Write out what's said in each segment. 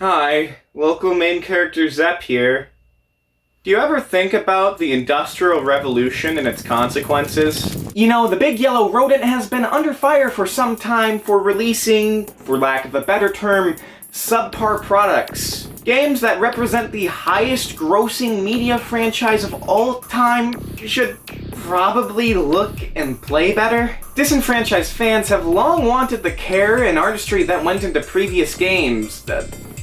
Hi, local main character Zepp here. Do you ever think about the Industrial Revolution and its consequences? You know, the big yellow rodent has been under fire for some time for releasing, for lack of a better term, subpar products. Games that represent the highest grossing media franchise of all time should probably look and play better. Disenfranchised fans have long wanted the care and artistry that went into previous games,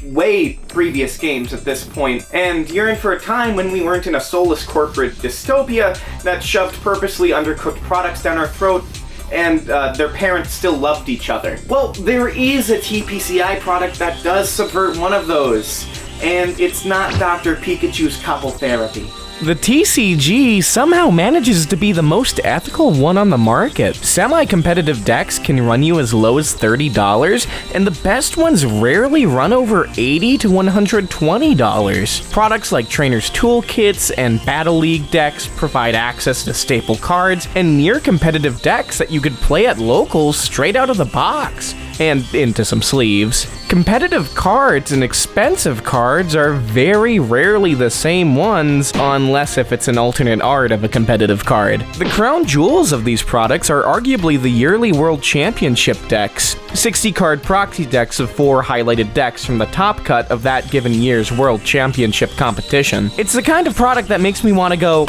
way previous games at this point, and yearned for a time when we weren't in a soulless corporate dystopia that shoved purposely undercooked products down our throat and their parents still loved each other. Well, there is a TPCI product that does subvert one of those, and it's not Dr. Pikachu's couple therapy. The TCG somehow manages to be the most ethical one on the market. Semi-competitive decks can run you as low as $30, and the best ones rarely run over $80 to $120. Products like Trainer's Toolkits and Battle League decks provide access to staple cards and near-competitive decks that you could play at locals straight out of the box. And into some sleeves. Competitive cards and expensive cards are very rarely the same ones, unless if it's an alternate art of a competitive card. The crown jewels of these products are arguably the yearly World Championship decks, 60-card proxy decks of 4 highlighted decks from the top cut of that given year's World Championship competition. It's the kind of product that makes me want to go,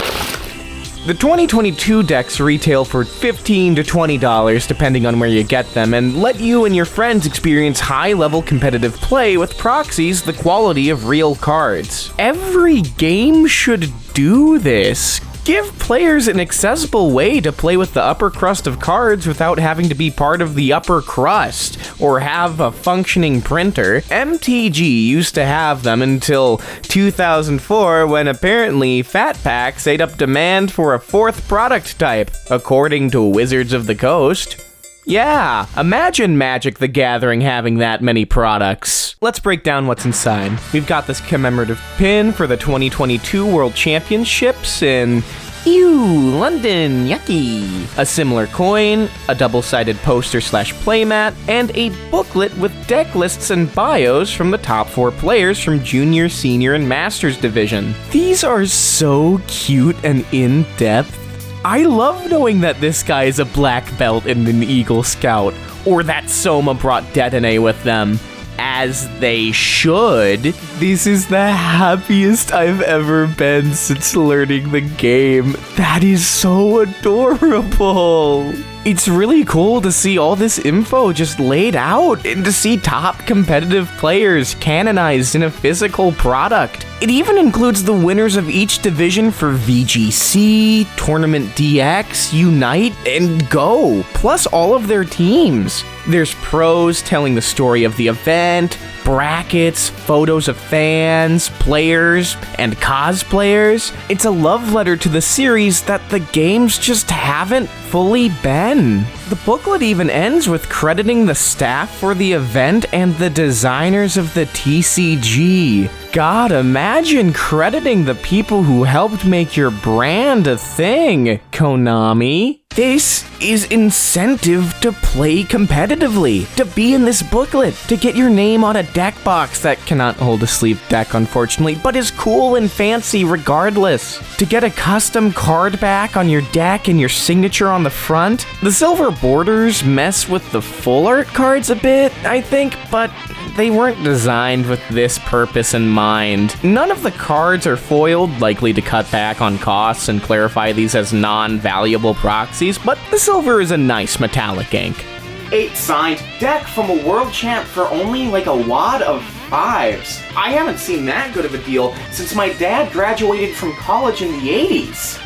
the 2022 decks retail for $15 to $20 depending on where you get them, and let you and your friends experience high-level competitive play with proxies the quality of real cards. Every game should do this. Give players an accessible way to play with the upper crust of cards without having to be part of the upper crust or have a functioning printer. MTG used to have them until 2004, when apparently Fat Packs ate up demand for a 4th product type, according to Wizards of the Coast. Yeah, imagine Magic the Gathering having that many products. Let's break down what's inside. We've got this commemorative pin for the 2022 World Championships in London, yucky. A similar coin, a double-sided poster/playmat, and a booklet with deck lists and bios from the top 4 players from Junior, Senior, and Masters Division. These are so cute and in-depth. I love knowing that this guy is a black belt and an Eagle Scout, or that Soma brought Detone with them. As they should. This is the happiest I've ever been since learning the game. That is so adorable. It's really cool to see all this info just laid out and to see top competitive players canonized in a physical product. It even includes the winners of each division for VGC, Tournament DX, Unite, and Go, plus all of their teams. There's pros telling the story of the event, brackets, photos of fans, players, and cosplayers. It's a love letter to the series that the games just haven't fully been. The booklet even ends with crediting the staff for the event and the designers of the TCG. God, imagine crediting the people who helped make your brand a thing, Konami. This is incentive to play competitively, to be in this booklet, to get your name on a deck box that cannot hold a sleeve deck, unfortunately, but is cool and fancy regardless, to get a custom card back on your deck and your signature on the front. The silver borders mess with the full art cards a bit, I think, but they weren't designed with this purpose in mind. None of the cards are foiled, likely to cut back on costs and clarify these as non-valuable proxies, but the silver is a nice metallic ink. 8 signed deck from a world champ for only like a wad of 5s. I haven't seen that good of a deal since my dad graduated from college in the 80s.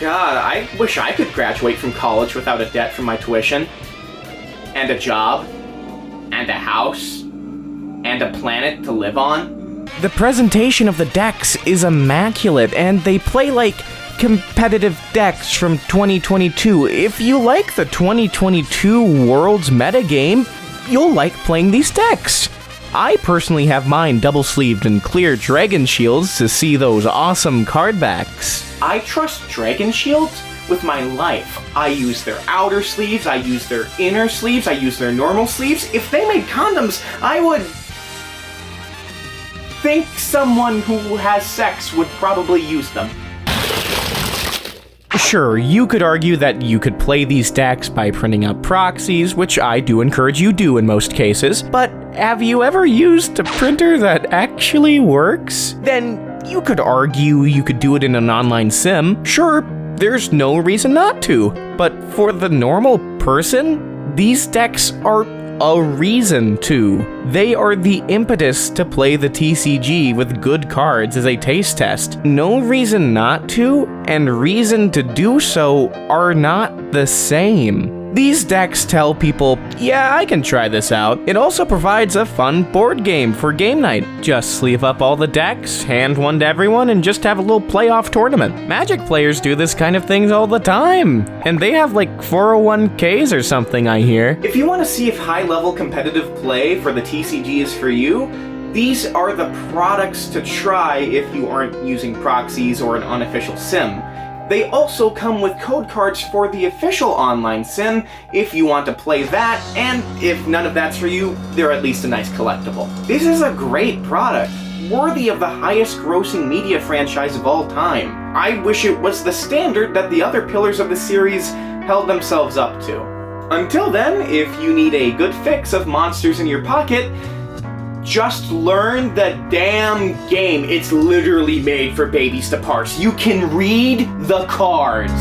God, I wish I could graduate from college without a debt from my tuition. And a job. And a house. And a planet to live on. The presentation of the decks is immaculate, and they play like competitive decks from 2022. If you like the 2022 Worlds metagame, you'll like playing these decks. I personally have mine double-sleeved in clear Dragon Shields to see those awesome card backs. I trust Dragon Shields with my life. I use their outer sleeves, I use their inner sleeves, I use their normal sleeves. If they made condoms, I would... think someone who has sex would probably use them. Sure, you could argue that you could play these decks by printing out proxies, which I do encourage you do in most cases, but have you ever used a printer that actually works? Then you could argue you could do it in an online sim. Sure, there's no reason not to, but for the normal person, these decks are a reason to. They are the impetus to play the TCG with good cards as a taste test. No reason not to, and reason to do so are not the same. These decks tell people, yeah, I can try this out. It also provides a fun board game for game night. Just sleeve up all the decks, hand one to everyone, and just have a little playoff tournament. Magic players do this kind of things all the time, and they have like 401ks or something, I hear. If you want to see if high-level competitive play for the TCG is for you, these are the products to try if you aren't using proxies or an unofficial sim. They also come with code cards for the official online sim if you want to play that, and if none of that's for you, they're at least a nice collectible. This is a great product, worthy of the highest grossing media franchise of all time. I wish it was the standard that the other pillars of the series held themselves up to. Until then, if you need a good fix of monsters in your pocket, just learn the damn game. It's literally made for babies to parse. You can read the cards.